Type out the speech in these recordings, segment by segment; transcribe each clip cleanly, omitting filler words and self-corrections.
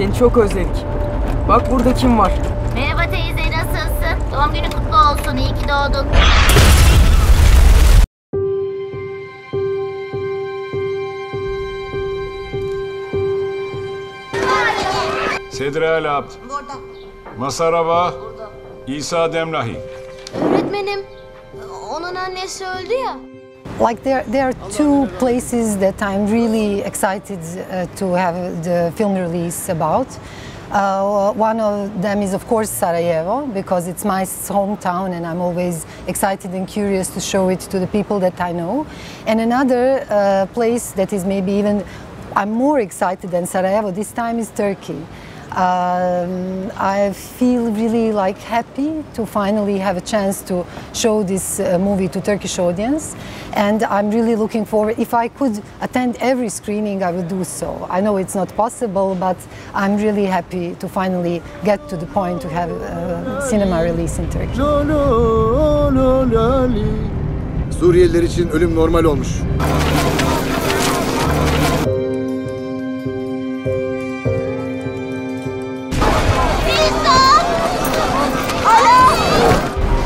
Seni çok özledik. Bak burada kim var? Merhaba teyze, nasılsın? Doğum günün kutlu olsun, iyi ki doğdun. Sedre Alap. Burada. Masaraba. İsa Demlahi. Öğretmenim, onun annesi öldü ya. Like there are two places that I'm really excited to have the film release about. One of them is of course Sarajevo, because it's my hometown and I'm always excited and curious to show it to the people that I know. And another place that is maybe even I'm more excited than Sarajevo this time is Turkey. I feel really like happy to finally have a chance to show this movie to Turkish audience, and I'm really looking forward. If I could attend every screening, I would do so. I know it's not possible, but I'm really happy to finally get to the point to have a cinema release in Turkey. Suriyeliler için ölüm normal olmuş.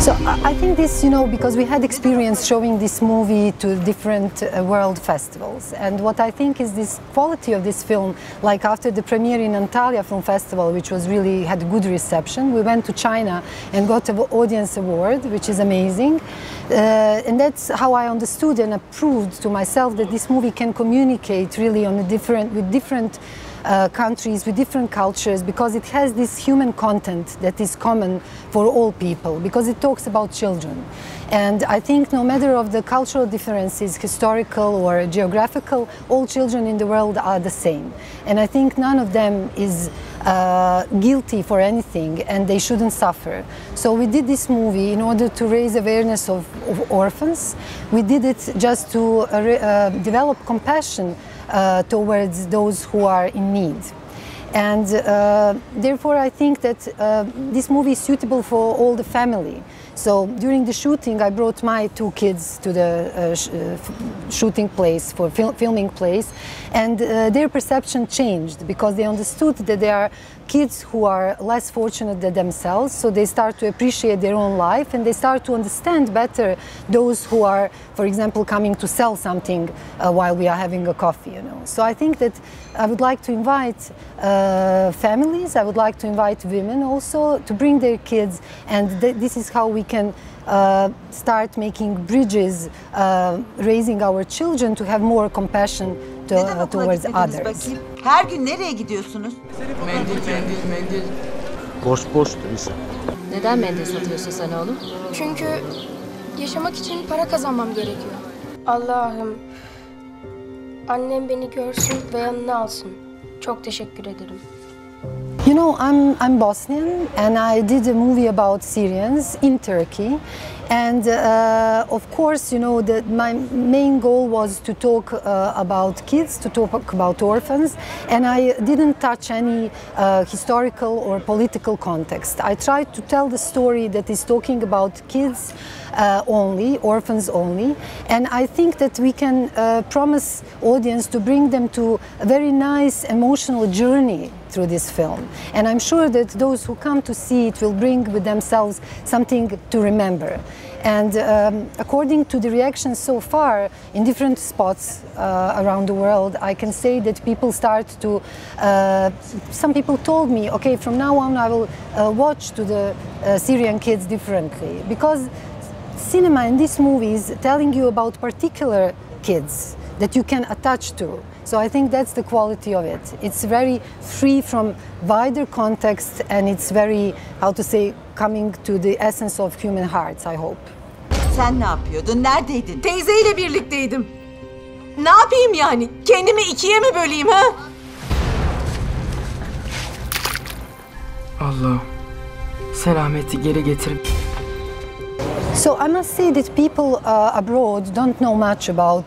So I think this, because we had experience showing this movie to different world festivals, and what I think is this quality of this film, like after the premiere in Antalya Film Festival, which was really had a good reception, we went to China and got an audience award, which is amazing, and that's how I understood and approved to myself that this movie can communicate really on with different countries, with different cultures, because it has this human content that is common for all people, because it talks about children. And I think no matter of the cultural differences, historical or geographical, all children in the world are the same. And I think none of them is guilty for anything and they shouldn't suffer. So we did this movie in order to raise awareness of orphans. We did it just to develop compassion towards those who are in need. And therefore I think that this movie is suitable for all the family. So during the shooting I brought my two kids to the shooting place, for filming place, and their perception changed because they understood that they are kids who are less fortunate than themselves, so they start to appreciate their own life and they start to understand better those who are, for example, coming to sell something while we are having a coffee, So I think that I would like to invite families, I would like to invite women also to bring their kids, and this is how we can start making bridges, raising our children to have more compassion towards others. Her gün nereye gidiyorsunuz? Mendil. Boştur İsa. Neden mendil satıyorsun sen oğlum? Çünkü yaşamak için para kazanmam gerekiyor. Allah'ım, annem beni görsün ve yanına alsın. Çok teşekkür ederim. I'm Bosnian and I did a movie about Syrians in Turkey. And of course, my main goal was to talk about kids, to talk about orphans, and I didn't touch any historical or political context. I tried to tell the story that is talking about kids only, orphans only, and I think that we can promise audience to bring them to a very nice emotional journey through this film. And I'm sure that those who come to see it will bring with themselves something to remember. And according to the reactions so far in different spots around the world, I can say that people start to, some people told me, okay, from now on I will watch to the Syrian kids differently, because cinema in this movie is telling you about particular kids that you can attach to. So I think that's the quality of it. It's very free from wider context and it's very, coming to the essence of human hearts, I hope. Sen ne yapıyordun? Neredeydin? Teyzeyle birlikteydim. Ne yapayım yani? Kendimi ikiye mi böleyim ha? Allah, selameti geri getir. So I must say that people abroad don't know much about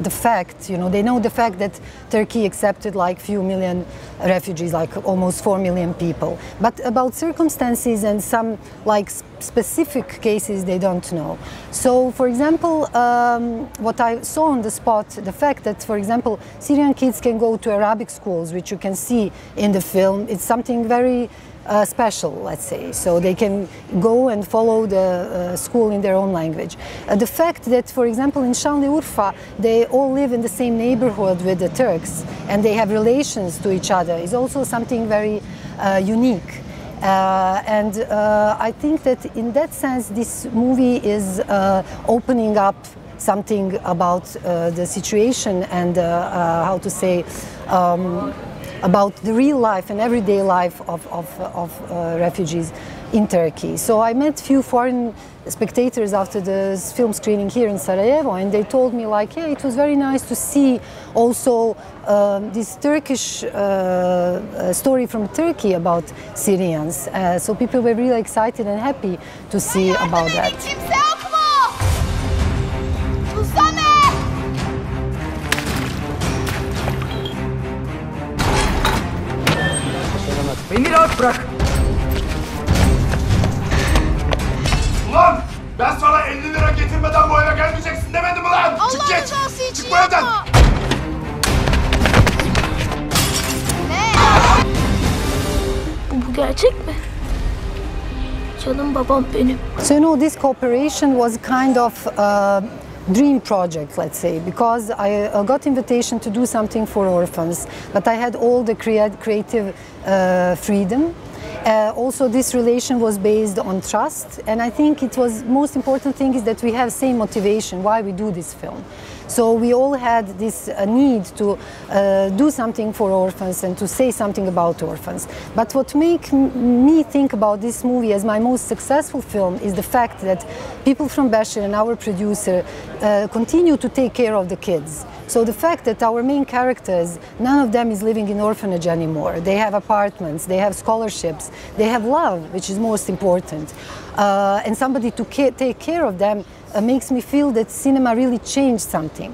the fact, they know the fact that Turkey accepted like few million refugees, like almost 4 million people. But about circumstances and some like specific cases they don't know. So, for example, what I saw on the spot, the fact that, for example, Syrian kids can go to Arabic schools, which you can see in the film, it's something very special, let's say. So they can go and follow the school in their own language. The fact that, for example, in Şanlıurfa, they all live in the same neighborhood with the Turks and they have relations to each other is also something very unique. I think that in that sense, this movie is opening up something about the situation and how to say, about the real life and everyday life of refugees in Turkey. So I met few foreign spectators after the film screening here in Sarajevo, and they told me like, yeah, it was very nice to see also this Turkish story from Turkey about Syrians. So people were really excited and happy to see about that. Beni rahat bırak. Ulan ben sana 50 lira getirmeden bu eve gelmeyeceksin demedim mi lan? Çık geç! Çık bu evden! Bu gerçek mi? Canım babam benim. So you know, this cooperation was kind of dream project, let's say, because I got invitation to do something for orphans, but I had all the creative freedom. Also, this relation was based on trust, and I think it was most important thing is that we have same motivation why we do this film. So we all had this need to do something for orphans and to say something about orphans. But what makes me think about this movie as my most successful film is the fact that people from Bashir and our producer continue to take care of the kids. So the fact that our main characters, none of them is living in orphanage anymore. They have apartments, they have scholarships, they have love, which is most important. And somebody to take care of them makes me feel that cinema really changed something.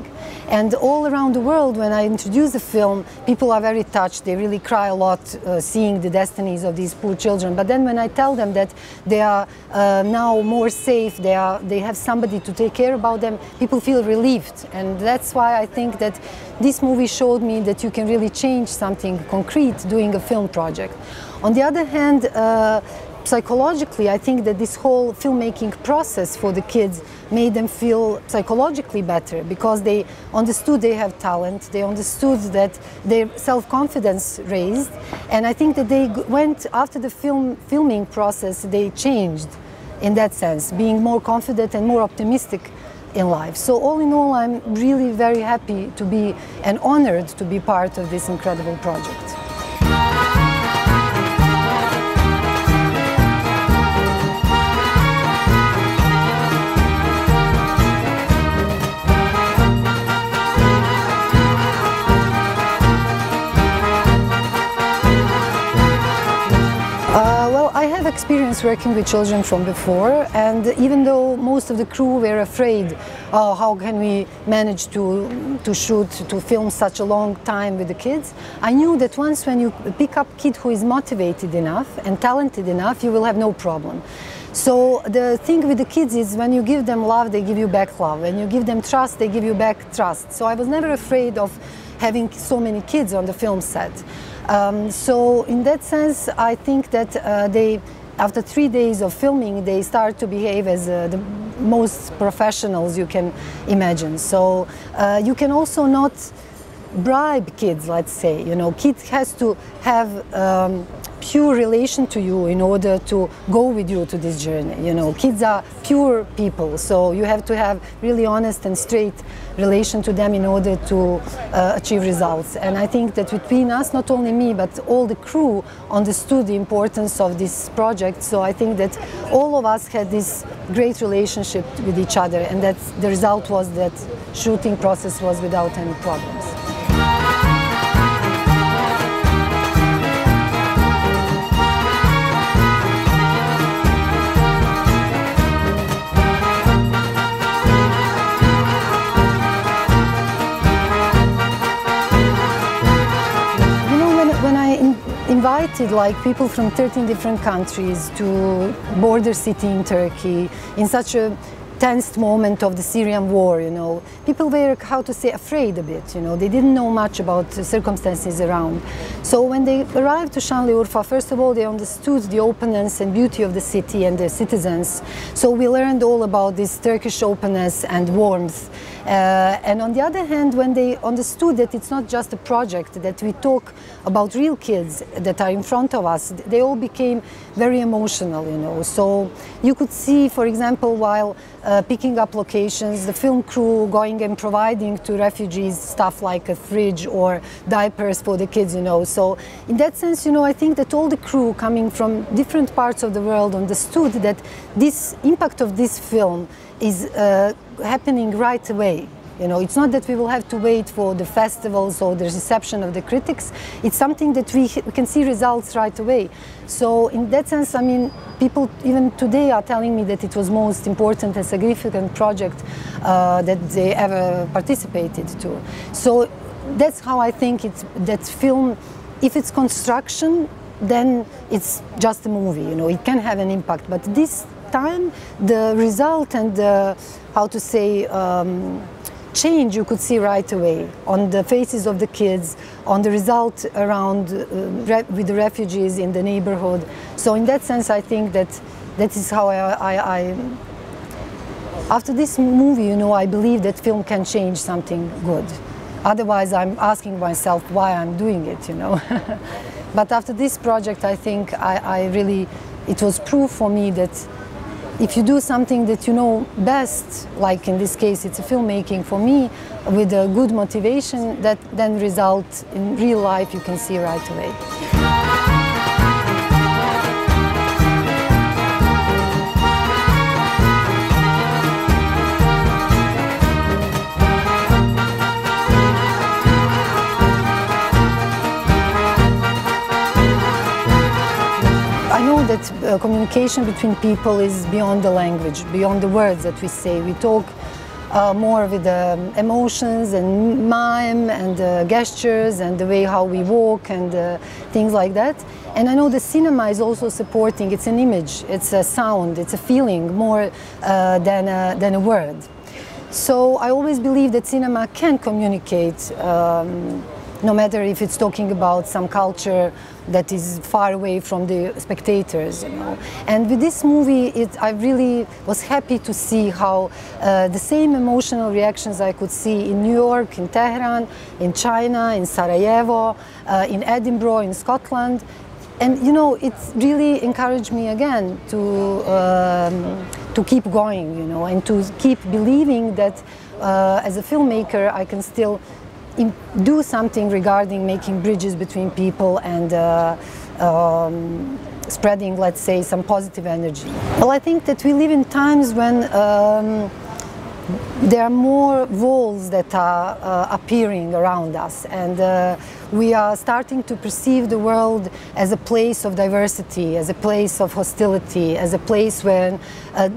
And all around the world, when I introduce the film, people are very touched. They really cry a lot seeing the destinies of these poor children. But then when I tell them that they are now more safe, they have somebody to take care about them, people feel relieved. And that's why I think that this movie showed me that you can really change something concrete doing a film project. On the other hand, psychologically, I think that this whole filmmaking process for the kids made them feel psychologically better because they understood they have talent, they understood that their self-confidence raised, and I think that they went after the filming process, they changed in that sense, being more confident and more optimistic in life. So all in all, I'm really very happy to be and honored to be part of this incredible project. Experience working with children from before, and even though most of the crew were afraid, oh, how can we manage to shoot, to film such a long time with the kids, I knew that once when you pick up a kid who is motivated enough and talented enough, you will have no problem. So the thing with the kids is when you give them love, they give you back love. When you give them trust, they give you back trust. So I was never afraid of having so many kids on the film set. So in that sense, I think that after 3 days of filming, they start to behave as the most professionals you can imagine. So you can also not bribe kids, let's say. You know, kids has to have pure relation to you in order to go with you to this journey. You know, kids are pure people, so you have to have really honest and straight relation to them in order to achieve results. And I think that between us, not only me, but all the crew understood the importance of this project. So I think that all of us had this great relationship with each other, and that the result was that shooting process was without any problems. invited like people from 13 different countries to border city in Turkey in such a tense moment of the Syrian war, you know. People were, how to say, afraid a bit, you know. They didn't know much about the circumstances around. So when they arrived to Şanlıurfa, first of all, they understood the openness and beauty of the city and the citizens. So we learned all about this Turkish openness and warmth. And on the other hand, when they understood that it's not just a project, that we talk about real kids that are in front of us, they all became very emotional, you know. So you could see, for example, while picking up locations, the film crew going and providing to refugees stuff like a fridge or diapers for the kids, you know. So in that sense, you know, I think that all the crew coming from different parts of the world understood that this impact of this film is happening right away. You know, it's not that we will have to wait for the festivals or the reception of the critics. It's something that we can see results right away. So in that sense, I mean, people even today are telling me that it was most important and significant project that they ever participated to. So that's how I think that film, if it's construction, then it's just a movie, you know, it can have an impact. But this time, the result and the, how to say, change you could see right away on the faces of the kids, on the result around with the refugees in the neighborhood. So in that sense, I think that is how I after this movie, you know, I believe that film can change something good. Otherwise, I'm asking myself why I'm doing it, you know. But after this project, I think I really, it was proof for me that if you do something that you know best, like in this case it's a filmmaking for me, with a good motivation, that then results in real life you can see right away. I know that communication between people is beyond the language, beyond the words that we say. We talk more with the emotions and mime and gestures and the way how we walk and things like that. And I know the cinema is also supporting. It's an image, it's a sound, it's a feeling more than a word. So I always believe that cinema can communicate, no matter if it's talking about some culture that is far away from the spectators, you know. And with this movie, I really was happy to see how the same emotional reactions I could see in New York, in Tehran, in China, in Sarajevo, in Edinburgh, in Scotland. And you know, it really encouraged me again to keep going, you know, and to keep believing that as a filmmaker I can still do something regarding making bridges between people and spreading, let's say, some positive energy. Well, I think that we live in times when there are more walls that are appearing around us, and we are starting to perceive the world as a place of diversity, as a place of hostility, as a place where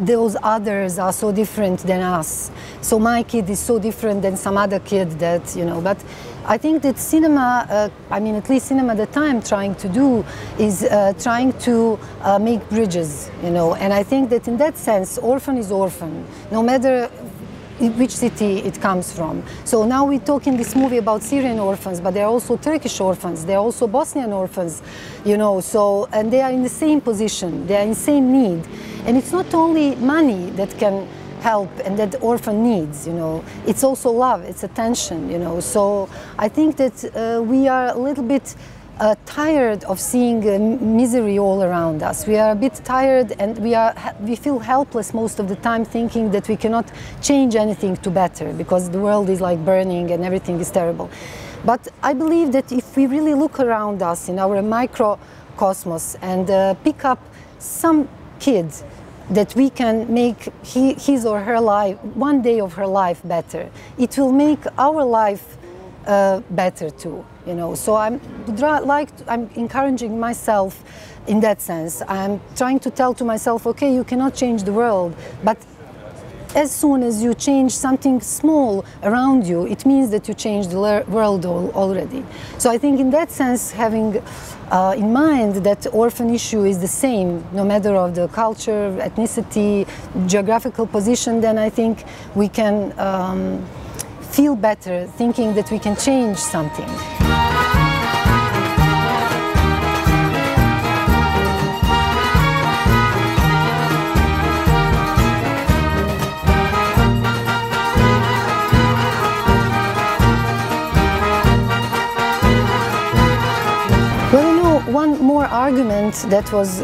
those others are so different than us. So my kid is so different than some other kid that, you know, but I think that cinema, I mean, at least cinema that I'm trying to do is trying to make bridges, you know, and I think that in that sense, orphan is orphan, no matter which city it comes from. So now we talk in this movie about Syrian orphans, but there are also Turkish orphans, there are also Bosnian orphans, you know, so, and they are in the same position, they are in the same need. And it's not only money that can help and that the orphan needs, you know, it's also love, it's attention, you know. So I think that we are a little bit tired of seeing misery all around us. We are a bit tired, and we feel helpless most of the time, thinking that we cannot change anything to better because the world is like burning and everything is terrible. But I believe that if we really look around us in our microcosmos and pick up some kids that we can make his or her life, one day of her life better, it will make our life better too, you know. So I'm encouraging myself in that sense. I'm trying to tell to myself, okay, you cannot change the world, but as soon as you change something small around you, it means that you change the world already. So I think in that sense, having in mind that orphan issue is the same, no matter of the culture, ethnicity, geographical position, then I think we can feel better thinking that we can change something. One more argument that was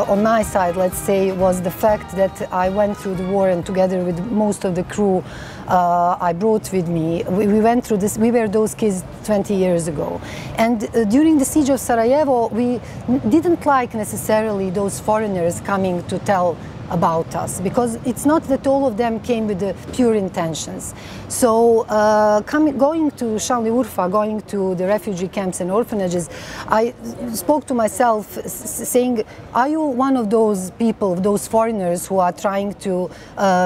on my side, let's say, was the fact that I went through the war and together with most of the crew I brought with me, we went through this, we were those kids 20 years ago. And during the siege of Sarajevo, we didn't like necessarily those foreigners coming to tell about us, because it's not that all of them came with the pure intentions. So going to Şanlıurfa, going to the refugee camps and orphanages, I spoke to myself saying, are you one of those people, those foreigners who are trying to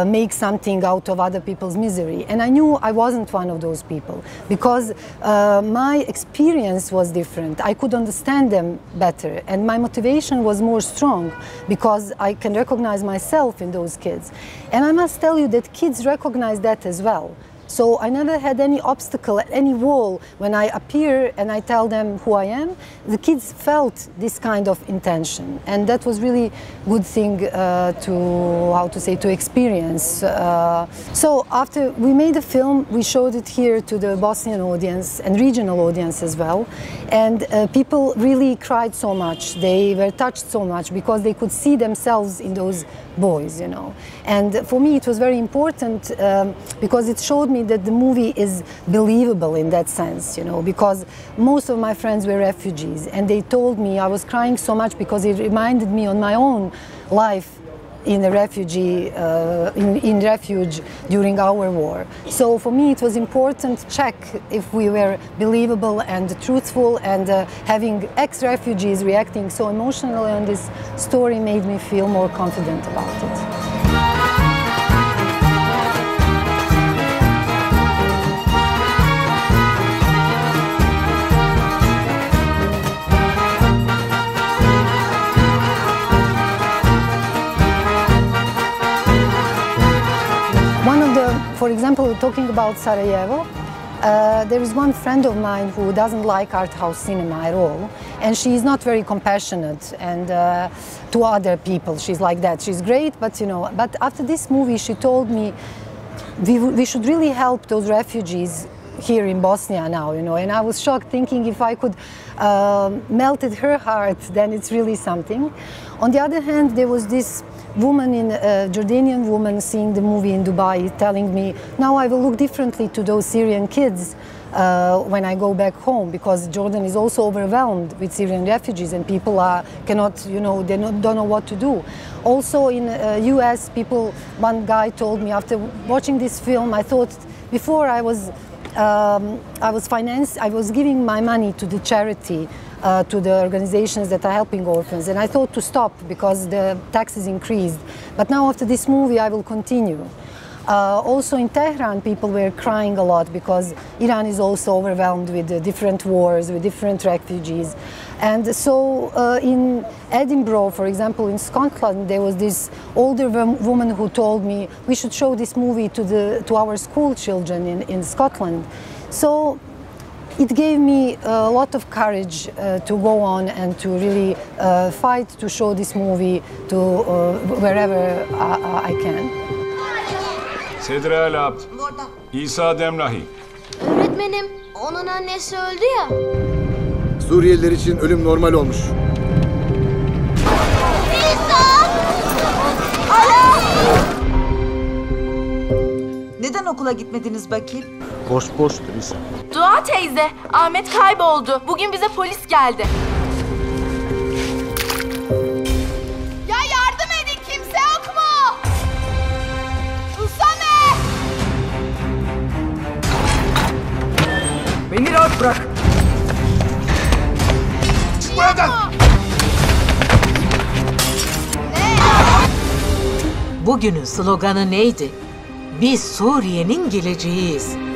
make something out of other people's misery? And I knew I wasn't one of those people, because my experience was different. I could understand them better, and my motivation was more strong, because I can recognize myself in those kids. And I must tell you that kids recognize that as well. So I never had any obstacle, any wall. When I appear and I tell them who I am, the kids felt this kind of intention. And that was really good thing to experience. So after we made the film, we showed it here to the Bosnian audience and regional audience as well. And people really cried so much. They were touched so much because they could see themselves in those boys, you know. And for me it was very important because it showed me that the movie is believable in that sense, you know, because most of my friends were refugees and they told me I was crying so much because it reminded me on my own life in a refugee, in refuge during our war. So for me it was important to check if we were believable and truthful, and having ex-refugees reacting so emotionally on this story made me feel more confident about it. For example, talking about Sarajevo, there is one friend of mine who doesn't like art house cinema at all, and she is not very compassionate and to other people. She's like that. She's great, but you know. But after this movie, she told me we should really help those refugees here in Bosnia now, you know. And I was shocked, thinking if I could melted her heart, then it's really something. On the other hand, there was this woman, Jordanian woman, seeing the movie in Dubai, telling me, now I will look differently to those Syrian kids when I go back home, because Jordan is also overwhelmed with Syrian refugees and people cannot, you know, they don't know what to do. Also in US, one guy told me after watching this film, I thought before I was giving my money to the charity, to the organizations that are helping orphans, and I thought to stop because the taxes increased. But now after this movie I will continue. Also in Tehran people were crying a lot because Iran is also overwhelmed with different wars, with different refugees. And so in Edinburgh, for example, in Scotland, there was this older woman who told me we should show this movie to our school children in Scotland. So it gave me a lot of courage to go on and to really fight to show this movie to wherever I can. Sedra Alap, İsa Demrahi. Öğretmenim, onun annesi öldü ya. Suriyeliler için ölüm normal olmuş. Neden okula gitmediniz bakayım? Boştur İsa. Dua teyze, Ahmet kayboldu. Bugün bize polis geldi. Ya yardım edin, kimse yok mu? Susana! Beni rahat bırak. Çık bu evden! Ne? Bugünün sloganı neydi? Biz Suriye'nin geleceğiyiz.